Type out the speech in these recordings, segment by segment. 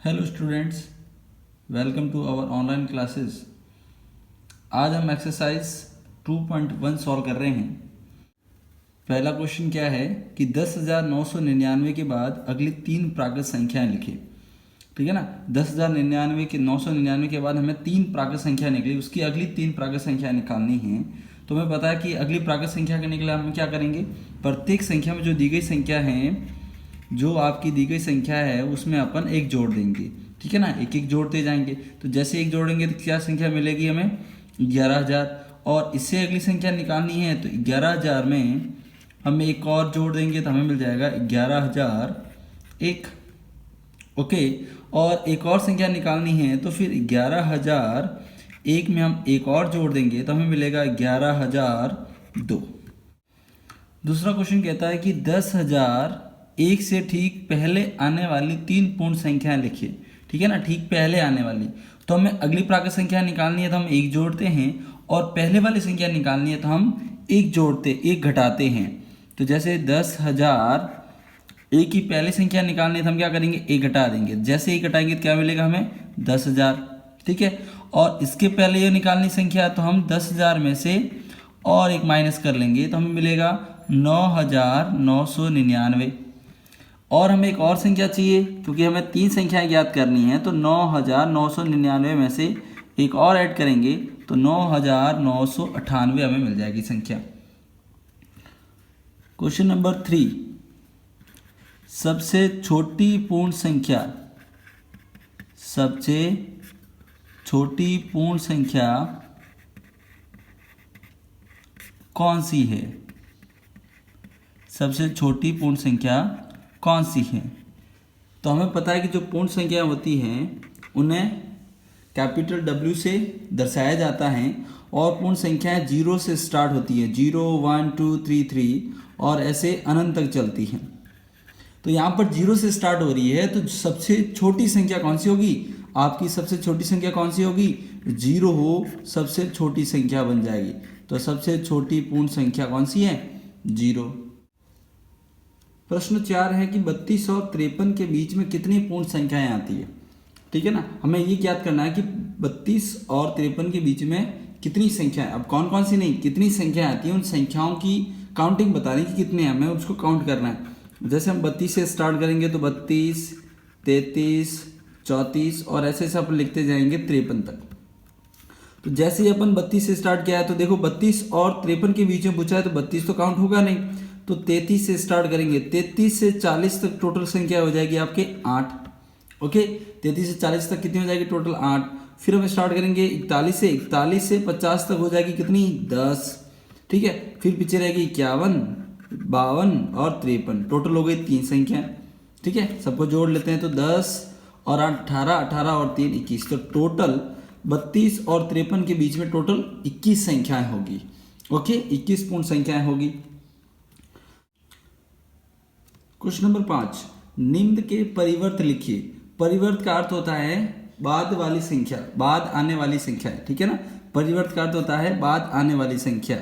Hello students, welcome to our online classes. आज हम exercise 2.1 solve कर रहे हैं। पहला क्वेश्चन क्या है कि 10,999 के बाद अगली तीन प्राकृत संख्याएं लिखें। ठीक है ना, 10,099 के 999 के बाद हमें तीन प्राकृत संख्या निकली, उसकी अगली तीन प्राकृत संख्या निकालनी है। तो हमें पता है कि अगली प्राकृत संख्या के निकले हम क्या करेंगे, प्रत्येक संख्या में जो दी गई संख्या है, जो आपकी दी गई संख्या है उसमें अपन एक जोड़ देंगे। ठीक है ना, एक एक जोड़ते जाएंगे। तो जैसे एक जोड़ेंगे तो क्या संख्या मिलेगी हमें, 11,000। और इससे अगली संख्या निकालनी है तो 11,000 में हम एक और जोड़ देंगे तो हमें मिल जाएगा 11,001। ओके, और एक और संख्या निकालनी है तो फिर 11,001 में हम एक और जोड़ देंगे तो हमें मिलेगा 11,002। दूसरा क्वेश्चन कहता है कि 10,001 से ठीक पहले आने वाली तीन पूर्ण संख्याएं लिखिए। ठीक है ना, ठीक पहले आने वाली। तो हमें अगली प्राकृत संख्या निकालनी है तो हम एक जोड़ते हैं, और पहले वाली संख्या निकालनी है तो हम एक घटाते हैं। तो जैसे 10,001 की पहली संख्या निकालनी है तो हम क्या करेंगे, एक घटा देंगे। जैसे एक घटाएंगे तो क्या मिलेगा हमें, 10,000। ठीक है, और इसके पहले ये निकालनी संख्या तो हम 10,000 में से और एक माइनस कर लेंगे तो हमें मिलेगा 9,999। और हमें एक और संख्या चाहिए क्योंकि हमें तीन संख्याएं ज्ञात करनी है। तो 9,999 में से एक और ऐड करेंगे तो 9,998 हमें मिल जाएगी संख्या। क्वेश्चन नंबर 3, सबसे छोटी पूर्ण संख्या, सबसे छोटी पूर्ण संख्या कौन सी है, सबसे छोटी पूर्ण संख्या कौन सी है। तो हमें पता है कि जो पूर्ण संख्या होती हैं उन्हें कैपिटल W से दर्शाया जाता है, और पूर्ण संख्याएं 0 से स्टार्ट होती है, 0, 1, 2, 3, 3 और ऐसे अनंत तक चलती हैं। तो यहाँ पर 0 से स्टार्ट हो रही है, तो सबसे छोटी संख्या कौन सी होगी, आपकी सबसे छोटी संख्या कौन सी होगी, 0 हो सबसे छोटी संख्या बन जाएगी। तो सबसे छोटी पूर्ण संख्या कौन सी है, 0। प्रश्न 4 है कि 32 और 53 के बीच में कितनी पूर्ण संख्याएं आती है। ठीक है ना, हमें ये ज्ञात करना है कि 32 और 53 के बीच में कितनी संख्याएं, अब कौन कौन सी नहीं, कितनी संख्याएं आती हैं, उन संख्याओं की काउंटिंग बतानी कि कितने हैं, हमें उसको काउंट करना है। जैसे हम 32 से स्टार्ट करेंगे तो 32, 33, 34 और ऐसे ऐसे अपन लिखते जाएंगे 53 तक। तो जैसे ही अपन 32 से स्टार्ट किया है तो देखो 32 और 53 के बीच में पूछा है तो 32 तो काउंट होगा नहीं, तो 33 से स्टार्ट करेंगे। 33 से 40 तक टोटल संख्या हो जाएगी आपके 8। ओके, 33 से 40 तक कितनी हो जाएगी, टोटल 8। फिर हम स्टार्ट करेंगे 41 से, 41 से 50 तक हो जाएगी कितनी, 10। ठीक है, फिर पीछे रहेगी 51, 52 और 53, टोटल हो गई 3 संख्या। ठीक है, सबको जोड़ लेते हैं तो 10 और 8 18, 18 और 3 21, तो टोटल 32 और 53 के बीच में टोटल 21 संख्याएं होगी। ओके, 21 पूर्ण संख्याएं होगी। क्वेश्चन नंबर 5, निम्न के परिवर्त लिखिए। परिवर्त का अर्थ होता है बाद वाली संख्या, बाद आने वाली संख्या। ठीक है ना, परिवर्त का अर्थ होता है बाद आने वाली संख्या।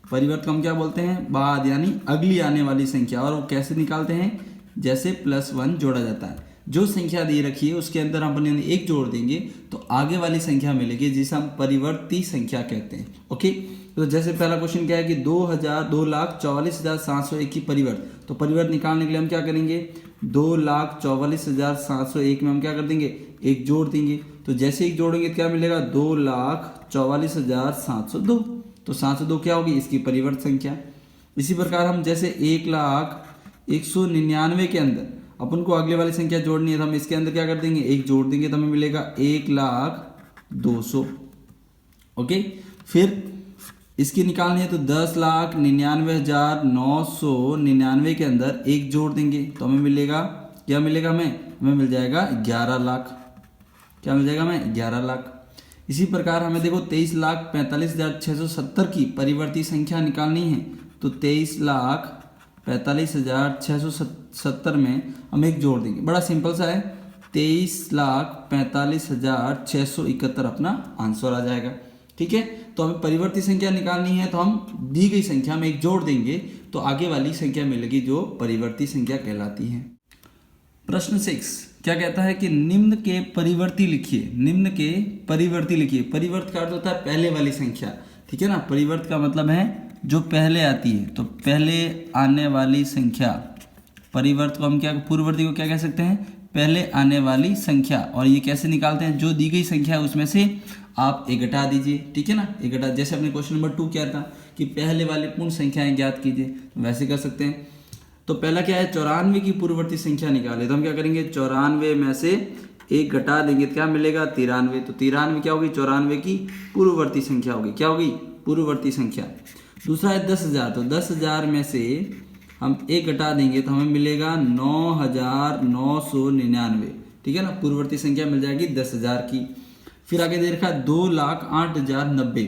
परिवर्त को हम क्या बोलते हैं, बाद यानी अगली आने वाली संख्या। और वो कैसे निकालते हैं, जैसे +1 जोड़ा जाता है। जो संख्या दी रखी है उसके अंदर हम अपने एक जोड़ देंगे तो आगे वाली संख्या मिलेगी, जिसे हम परिवर्ती संख्या कहते हैं। ओके, तो जैसे पहला क्वेश्चन क्या है कि 2,44,701 की परिवर्त। तो परिवर्त निकालने के लिए हम क्या करेंगे, 2,44,701 में हम क्या कर देंगे, एक जोड़ देंगे। तो जैसे एक जोड़ेंगे क्या मिलेगा, 2,44,702। तो 702 क्या होगी, इसकी परिवर्त संख्या। इसी प्रकार हम जैसे 1,01,199 के अंदर अपन को अगले वाली संख्या जोड़नी है तो हम इसके अंदर क्या कर देंगे, एक जोड़ देंगे तो हमें मिलेगा 1,02,000। ओके, फिर इसकी निकालनी है तो 10,99,999 के अंदर एक जोड़ देंगे तो हमें मिलेगा, क्या मिलेगा हमें मिल जाएगा 11 लाख। क्या मिल जाएगा हमें, 11 लाख। इसी प्रकार हमें देखो 23,45,670 की परिवर्ती संख्या निकालनी है। तो 23,45,670 में हम एक जोड़ देंगे, बड़ा सिंपल सा है, 23,45,671 अपना आंसर आ जाएगा। ठीक है, तो हमें परिवर्ती संख्या निकालनी है तो हम दी गई संख्या में एक जोड़ देंगे तो आगे वाली संख्या मिलेगी जो परिवर्ती संख्या कहलाती है। प्रश्न 6, क्या कहता है कि निम्न के परिवर्ती लिखिए, निम्न के परिवर्ती लिखिए। परिवर्त का अर्थ होता है पहले वाली संख्या, ठीक है ना। परिवर्त का मतलब है जो पहले आती है, तो पहले आने वाली संख्या। परिवर्त को हम क्या, पूर्ववर्ती को क्या कह सकते हैं, पहले आने वाली संख्या। और ये कैसे निकालते हैं, जो दी गई संख्या है उसमें से आप एक घटा दीजिए, ठीक है ना। एक घटा, जैसे अपने क्वेश्चन नंबर 2 क्या था कि पहले वाले पूर्ण संख्याएं ज्ञात कीजिए, तो वैसे कर सकते हैं। तो पहला क्या है, 94 की पूर्ववर्ती संख्या निकाले, तो हम क्या करेंगे, 94 में से एक घटा देंगे तो क्या मिलेगा, 93। तो 93 क्या होगी, 94 की पूर्ववर्ती संख्या होगी, क्या होगी, पूर्ववर्ती संख्या। दूसरा है 10,000, तो 10,000 में से हम एक घटा देंगे तो हमें मिलेगा 9,999, ठीक है ना। पूर्ववर्ती संख्या मिल जाएगी 10,000 की। फिर आगे दे रखा है 2,08,090,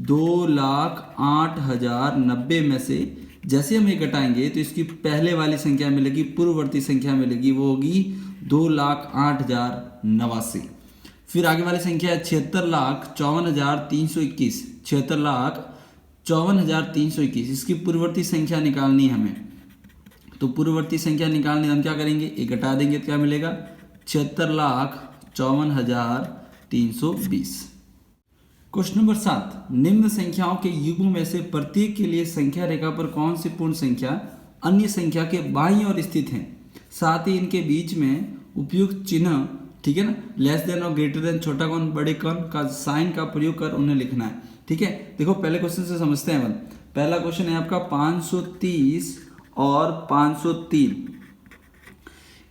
2,08,090 में से जैसे हम ये घटाएंगे तो इसकी पहले वाली संख्या मिलेगी, पूर्ववर्ती संख्या मिलेगी, वो होगी 2,08,089। फिर आगे वाली संख्या है 76,54,321, 76,54,321, इसकी पूर्ववर्ती संख्या निकालनी है हमें। तो पूर्ववर्ती संख्या निकालने हम क्या करेंगे, एक घटा देंगे तो क्या मिलेगा, 76,54,320। क्वेश्चन नंबर 7, निम्न संख्याओं के युग्मों में से प्रत्येक के लिए संख्या रेखा पर कौन सी पूर्ण संख्या अन्य संख्या के बाईं ओर स्थित है, साथ ही इनके बीच में उपयुक्त चिन्ह, ठीक है ना, लेस देन और ग्रेटर देन, छोटा कौन बड़े कौन का साइन का प्रयोग कर उन्हें लिखना है, ठीक है। देखो पहले क्वेश्चन से समझते हैं। पहला क्वेश्चन है आपका 530 और 503।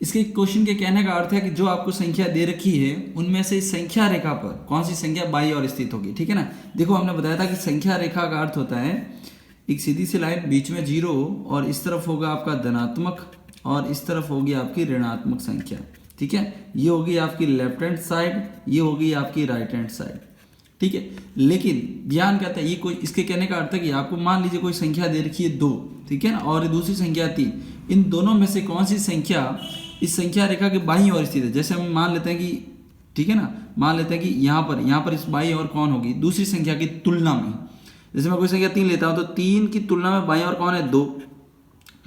इसके क्वेश्चन के कहने का अर्थ है कि जो आपको संख्या दे रखी है उनमें से संख्या रेखा पर कौन सी संख्या बाईं ओर स्थित होगी, ठीक है ना। देखो हमने बताया था कि संख्या रेखा का अर्थ होता है एक सीधी सी लाइन, बीच में 0 और इस तरफ होगा आपका धनात्मक और इस तरफ होगी आपकी ऋणात्मक संख्या, ठीक है। ये होगी आपकी लेफ्ट हैंड साइड, ये होगी आपकी राइट हैंड साइड, ठीक है। लेकिन ध्यान कहता है ये कोई, इसके कहने का अर्थ है कि आपको मान लीजिए कोई संख्या दे रखी है 2, ठीक है ना, और दूसरी संख्या 3, इन दोनों में से कौन सी संख्या इस संख्या रेखा के बाईं ओर स्थित है। जैसे हम मान लेते हैं कि, ठीक है ना, मान लेते हैं कि यहाँ पर इस बाईं ओर कौन होगी, दूसरी संख्या की तुलना में। जैसे मैं कोई संख्या 3 लेता हूँ तो 3 की तुलना में बाईं ओर कौन है, 2,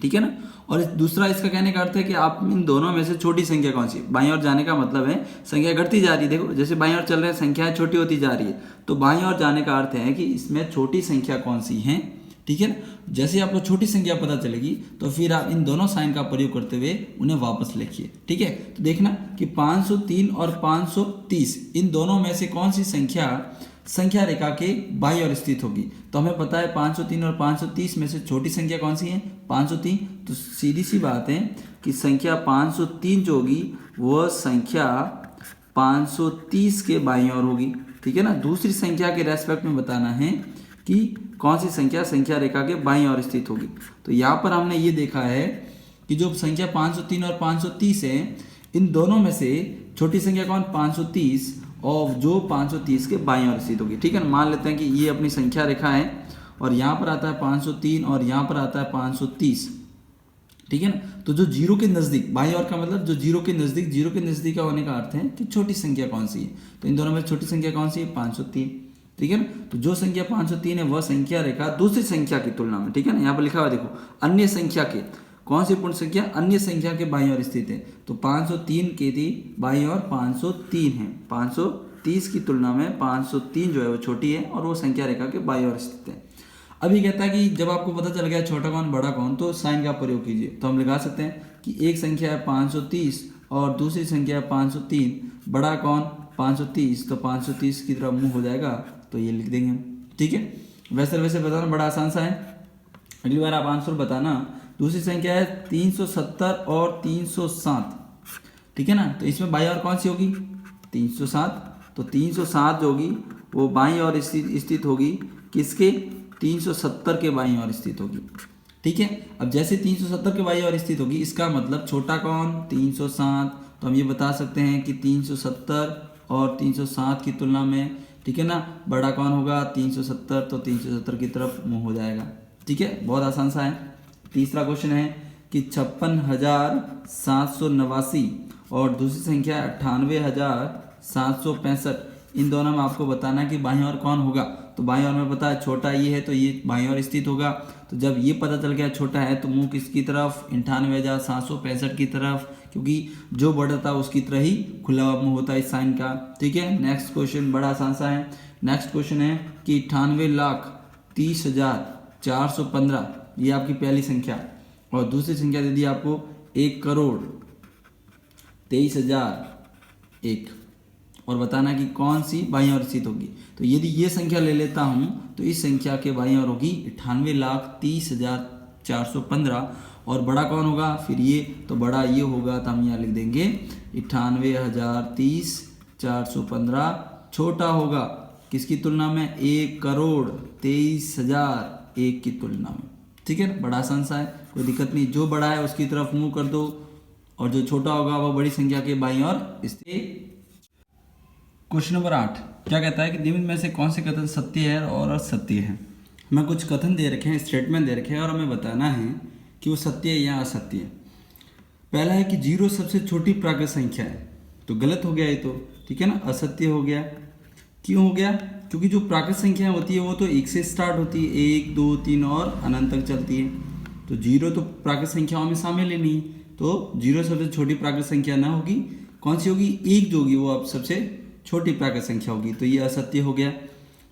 ठीक है ना। और दूसरा इसका कहने का अर्थ है कि आप इन दोनों में से छोटी संख्या कौन सी, बाईं ओर जाने का मतलब है संख्या घटती जा रही है। देखो जैसे बाईं ओर चल रहे हैं संख्याएं छोटी होती जा रही है, तो बाईं ओर जाने का अर्थ है कि इसमें छोटी संख्या कौन सी है, ठीक है ना। जैसे आपको छोटी संख्या पता चलेगी तो फिर आप इन दोनों साइन का प्रयोग करते हुए उन्हें वापस लिखिए, ठीक है। तो देखना कि 503 और 530 इन दोनों में से कौन सी संख्या रेखा के बाईं ओर स्थित होगी। तो हमें पता है 503 और 530 में से छोटी संख्या कौन सी है, 503। तो सीधी सी बात है कि संख्या 503 जो होगी वह संख्या 530 के बाईं ओर होगी, ठीक है ना। दूसरी संख्या के रेस्पेक्ट में बताना है कि कौन सी संख्या रेखा के बाईं ओर स्थित होगी। तो यहाँ पर हमने ये देखा है कि जो संख्या 503 और 530 है, इन दोनों में से छोटी संख्या कौन, 530, और जो 530 के बाईं ओर स्थित होगी, ठीक है ना। मान लेते हैं कि ये अपनी संख्या रेखा है और यहाँ पर आता है 503 और यहाँ पर आता है 530, ठीक है ना। तो जो 0 के नज़दीक, बाईं ओर का मतलब जो 0 के नज़दीक का होने का अर्थ है कि छोटी संख्या कौन सी है। तो इन दोनों में छोटी संख्या कौन सी है, 503, ठीक है ना। तो जो संख्या 503 है वह संख्या रेखा दूसरी संख्या की तुलना में, ठीक है ना, यहाँ पर लिखा हुआ देखो, अन्य संख्या के, कौन सी पूर्ण संख्या, अन्य संख्या के बाईं ओर स्थित है। तो 503 के थी बाईं ओर 503 है, 530 की तुलना में 503 जो है वो छोटी है और वो संख्या रेखा के बाईं ओर स्थित है। अभी कहता है कि जब आपको पता चल गया छोटा कौन बड़ा कौन, तो साइन का प्रयोग कीजिए। तो हम लिखा सकते हैं कि एक संख्या है 530 और दूसरी संख्या है 503, बड़ा कौन 530, तो 530 की तरफ मुंह हो जाएगा, तो ये लिख देंगे हम, ठीक है। वैसे बताना बड़ा आसान सा है, अगली बार आप आंसर बताना। दूसरी संख्या है 370 और 307, ठीक है ना। तो इसमें बाईं ओर कौन सी होगी, 307। तो 307 जो होगी वो बाईं ओर स्थित होगी, किसके, 370 के बाईं ओर स्थित होगी, ठीक है। अब जैसे 370 के बाईं ओर स्थित होगी, इसका मतलब छोटा कौन, 307। तो हम ये बता सकते हैं कि 370 और 307 की तुलना में, ठीक है ना, बड़ा कौन होगा, 370। तो 370 की तरफ मुंह हो जाएगा, ठीक है। बहुत आसान सा है। तीसरा क्वेश्चन है कि 56,789 और दूसरी संख्या 98,765, इन दोनों में आपको बताना कि बाईं ओर कौन होगा। तो बाईं ओर में पता है छोटा ये है तो ये बाईं ओर स्थित होगा। तो जब ये पता चल गया छोटा है तो मुंह किसकी तरफ, 98,765 की तरफ, क्योंकि जो बड़ा था उसकी तरह ही खुला हुआ मुंह होता है इस साइन का। ठीक है, नेक्स्ट क्वेश्चन बड़ा आसान सा है। नेक्स्ट क्वेश्चन है कि 98,30,415 ये आपकी पहली संख्या, और दूसरी संख्या दे दी आपको 1,23,001, और बताना कि कौन सी बाईं ओर स्थित होगी। तो यदि ये संख्या ले लेता हूं तो इस संख्या के बाईं ओर होगी 98,30,415, और बड़ा कौन होगा फिर ये, तो बड़ा ये होगा, तो हम यहाँ लिख देंगे 98,30,415। छोटा होगा किसकी तुलना में, 1,23,001 की तुलना में। ठीक है ना, बड़ा आसान सा है, कोई दिक्कत नहीं। जो बड़ा है उसकी तरफ मुंह कर दो, और जो छोटा होगा वह बड़ी संख्या के बाईं ओर स्थित। क्वेश्चन नंबर 8 क्या कहता है कि निम्न में से कौन से कथन सत्य है और असत्य है। हमें कुछ कथन दे रखे हैं, स्टेटमेंट दे रखे हैं, और हमें बताना है कि वो सत्य है या असत्य है। पहला है कि 0 सबसे छोटी प्राकृत संख्या है, तो गलत हो गया ये तो। ठीक है ना, असत्य हो गया। क्यों हो गया, क्योंकि जो प्राकृत संख्या होती है वो तो 1 से स्टार्ट होती है, 1 2 3 और अनंत तक चलती है। तो 0 तो प्राकृत संख्याओं में शामिल ही नहीं, तो 0 सबसे छोटी प्राकृत संख्या ना होगी। कौन सी होगी, 1 जो होगी वो अब सबसे छोटी प्राकृत संख्या होगी, तो ये असत्य हो गया।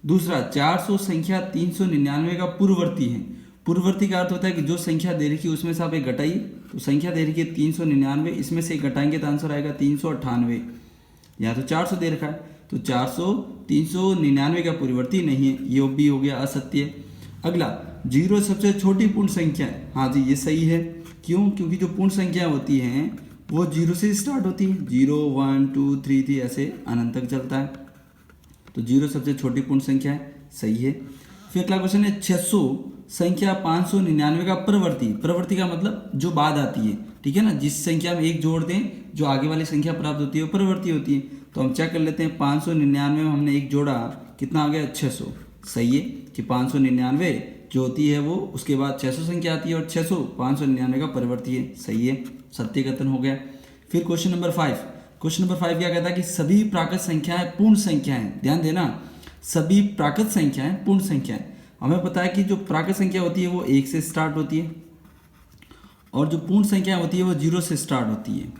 दूसरा, 400 संख्या 399 का पूर्ववर्ती है। पूर्ववर्ती का अर्थ होता है कि जो संख्या दे रखी है उसमें से आप एक घटाइए, तो संख्या दे रखी है 399, इसमें से एक घटाएंगे तो आंसर आएगा 398। यहाँ तो 400 दे रखा है, तो 400 399 का पूर्ववर्ती नहीं है, ये भी हो गया असत्य। अगला, 0 सबसे छोटी पूर्ण संख्या है। हाँ जी, ये सही है। क्यों, क्योंकि जो पूर्ण संख्या होती हैं वो 0 से स्टार्ट होती है, 0 1 2 3 3 ऐसे अनंत तक चलता है, तो 0 सबसे छोटी पूर्ण संख्या है, सही है। फिर अगला क्वेश्चन है 600 संख्या 599 का प्रवर्ती। प्रवर्ती का मतलब जो बाद आती है। ठीक है ना, जिस संख्या में 1 जोड़ दें जो आगे वाली संख्या प्राप्त होती है वो प्रवर्ती होती है। तो हम चेक कर लेते हैं, 599 में हमने 1 जोड़ा, कितना आ गया 600। सही है कि 599 जो होती है वो उसके बाद 600 संख्या आती है, और 600 599 का परिवर्ती है, सही है, सत्य कथन हो गया। फिर क्वेश्चन नंबर 5। क्वेश्चन नंबर 5 क्या कहता है कि सभी प्राकृत संख्याएं पूर्ण संख्याएं। ध्यान देना, सभी प्राकृत संख्याएं पूर्ण संख्याएं। हमें पता है कि जो प्राकृत संख्या होती है वो 1 से स्टार्ट होती है, और जो पूर्ण संख्या होती है वो 0 से स्टार्ट होती है।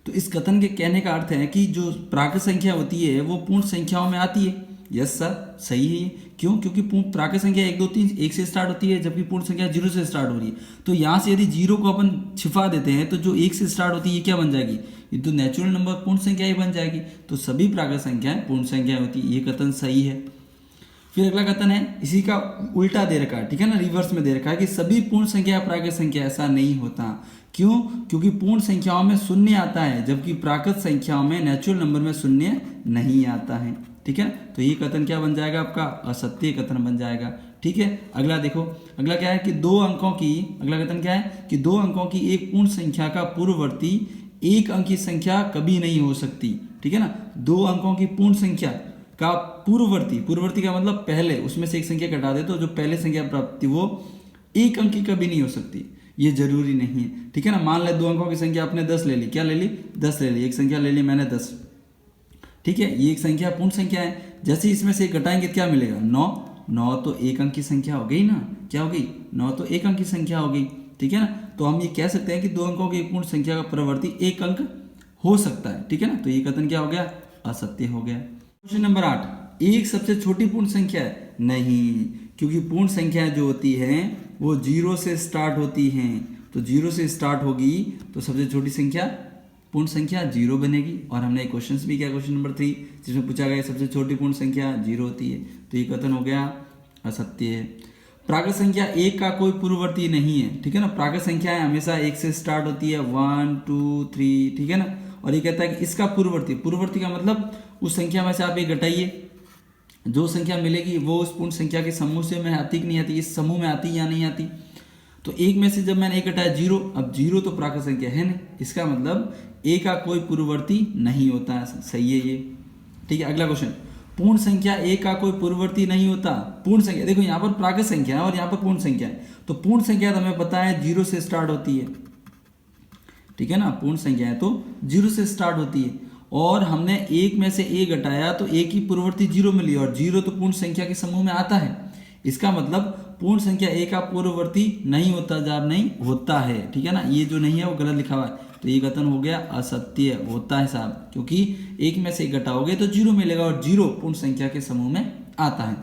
तो इस कथन के कहने का अर्थ है कि जो प्राकृत संख्या होती है वो पूर्ण संख्याओं में आती है। यस सर, सही है। क्यों, क्योंकि प्राकृत संख्या 1 2 3 1 से स्टार्ट होती है, जबकि पूर्ण संख्या 0 से स्टार्ट हो रही है। तो यहाँ से यदि 0 को अपन छिपा देते हैं तो जो 1 से स्टार्ट होती है ये क्या बन जाएगी, ये तो नेचुरल नंबर पूर्ण संख्या ही बन जाएगी। तो सभी प्राकृत संख्याएं पूर्ण संख्या होती है, ये कथन सही है। फिर अगला कथन है, इसी का उल्टा दे रखा है, ठीक है ना, रिवर्स में दे रखा है कि सभी पूर्ण संख्या प्राकृत संख्या। ऐसा नहीं होता। क्यों, क्योंकि पूर्ण संख्याओं में शून्य आता है, जबकि प्राकृत संख्याओं में नेचुरल नंबर में शून्य नहीं आता है। ठीक है, तो ये कथन क्या बन जाएगा आपका, असत्य कथन बन जाएगा। ठीक है, अगला देखो, अगला क्या है कि 2 अंकों की, अगला कथन क्या है कि 2 अंकों की एक पूर्ण संख्या का पूर्ववर्ती 1 अंक की संख्या कभी नहीं हो सकती। ठीक है ना, 2 अंकों की पूर्ण संख्या का पूर्ववर्ती, पूर्ववर्ती का मतलब पहले उसमें से एक संख्या घटा दे तो जो पहले संख्या प्राप्ति वो 1 अंक की कभी नहीं हो सकती, ये जरूरी नहीं है। ठीक है ना, मान ले 2 अंकों की संख्या आपने 10 ले ली, क्या ले ली 10 ले ली, एक संख्या ले ली मैंने 10। ठीक है, ये एक संख्या पूर्ण संख्या है, जैसे इसमें से घटाएंगे क्या मिलेगा 9। 9 तो 1 अंक की संख्या हो गई ना, क्या हो गई 9 तो 1 अंक की संख्या हो गई। ठीक है ना, तो हम ये कह सकते हैं कि 2 अंकों की एक पूर्ण संख्या का प्रवर्ती 1 अंक हो सकता है। ठीक है ना, तो ये कथन क्या हो गया, असत्य हो गया। क्वेश्चन नंबर 8, 1 सबसे छोटी पूर्ण संख्या है। नहीं, क्योंकि पूर्ण संख्या जो होती है वो 0 से स्टार्ट होती हैं, तो 0 से स्टार्ट होगी तो सबसे छोटी संख्या पूर्ण संख्या 0 बनेगी। और हमने क्वेश्चन भी किया, क्वेश्चन नंबर 3, जिसमें पूछा गया सबसे छोटी पूर्ण संख्या 0 होती है, तो ये कथन हो गया असत्य है। प्राकृत संख्या 1 का कोई पूर्ववर्ती नहीं है। ठीक है ना, प्राकृत संख्या हमेशा 1 से स्टार्ट होती है, 1 2 3। ठीक है ना, और ये कहता है कि इसका पूर्ववर्ती, पूर्ववर्ती का मतलब उस संख्या में से आप एक घटाइए, जो संख्या मिलेगी वो उस पूर्ण संख्या के समूह से में आती कि नहीं आती, इस समूह में आती या नहीं आती। तो 1 में से जब मैंने 1 घटाया 0, अब 0 तो प्राकृत संख्या है नहीं, इसका मतलब A का कोई पूर्ववर्ती नहीं होता है, सही है ये। ठीक है, अगला क्वेश्चन, पूर्ण संख्या A का कोई पूर्ववर्ती नहीं होता। पूर्ण संख्या, देखो यहाँ पर प्राकृत संख्या है और यहाँ पर पूर्ण संख्या है, तो पूर्ण संख्या तो हमें पता है 0 से स्टार्ट होती है। ठीक है ना, पूर्ण संख्या है तो 0 से स्टार्ट होती है, और हमने 1 में से A घटाया तो A की पूर्ववर्ती 0 मिली, और 0 तो पूर्ण संख्या के समूह में आता है। इसका मतलब पूर्ण संख्या A का पूर्ववर्ती नहीं होता, जब नहीं होता है। ठीक है ना, ये जो नहीं है वो गलत लिखा हुआ है, तो ये कथन हो गया असत्य। होता है साहब, क्योंकि एक में से एक घटाओगे तो जीरो मिलेगा और जीरो पूर्ण संख्या के समूह में आता है।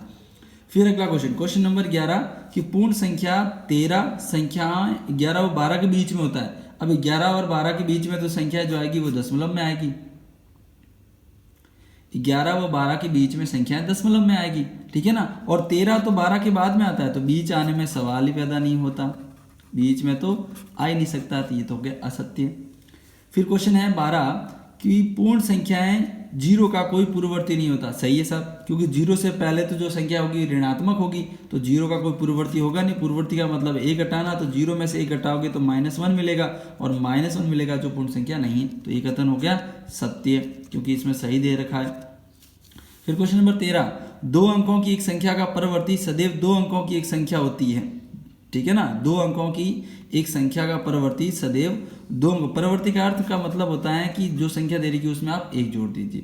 फिर अगला क्वेश्चन, क्वेश्चन नंबर 11 कि पूर्ण संख्या 13 संख्या 11 और 12 के बीच में होता है। अब 11 और 12 के बीच में तो संख्या जो आएगी वो दशमलव में आएगी। 11 व 12 के बीच में संख्या दशमलव में आएगी, ठीक है ना। और 13 तो 12 के बाद में आता है, तो बीच आने में सवाल ही पैदा नहीं होता, बीच में तो आ ही नहीं सकता, तो ये तो हो गया असत्य। फिर क्वेश्चन है 12 कि पूर्ण संख्याएं जीरो का कोई पूर्ववर्ती नहीं होता। सही है साहब, क्योंकि जीरो से पहले तो जो संख्या होगी ऋणात्मक होगी, तो जीरो का कोई पूर्ववर्ती होगा नहीं। पूर्ववर्ती का मतलब एक घटाना, तो जीरो में से एक घटाओगे तो -1 मिलेगा, और -1 मिलेगा जो पूर्ण संख्या नहीं है। तो ये कथन हो गया सत्य, क्योंकि इसमें सही दे रखा है। फिर क्वेश्चन नंबर 13, 2 अंकों की एक संख्या का परवर्ती सदैव 2 अंकों की एक संख्या होती है, ठीक है ना। 2 अंकों की एक संख्या का परवर्ती सदैव 2 अंक। परवर्ती का अर्थ का मतलब होता है कि जो संख्या दे रही है उसमें आप एक जोड़ दीजिए,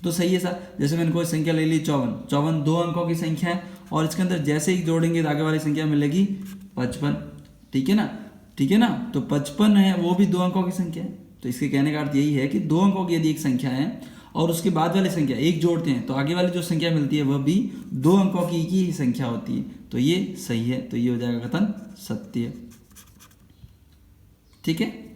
तो सही है सर। जैसे मैंने कोई संख्या ले ली 54, 2 अंकों की संख्या है, और इसके अंदर जैसे ही जोड़ेंगे तो आगे वाली संख्या मिलेगी 55, ठीक है ना, ठीक है ना। तो 55 है, वो भी 2 अंकों की संख्या है। तो इसके कहने का अर्थ यही है कि 2 अंकों की यदि एक संख्या है और उसके बाद वाली संख्या एक जोड़ते हैं, तो आगे वाली जो संख्या मिलती है वह भी 2 अंकों की ही संख्या होती है। तो ये सही है, तो ये हो जाएगा कथन सत्य, ठीक है।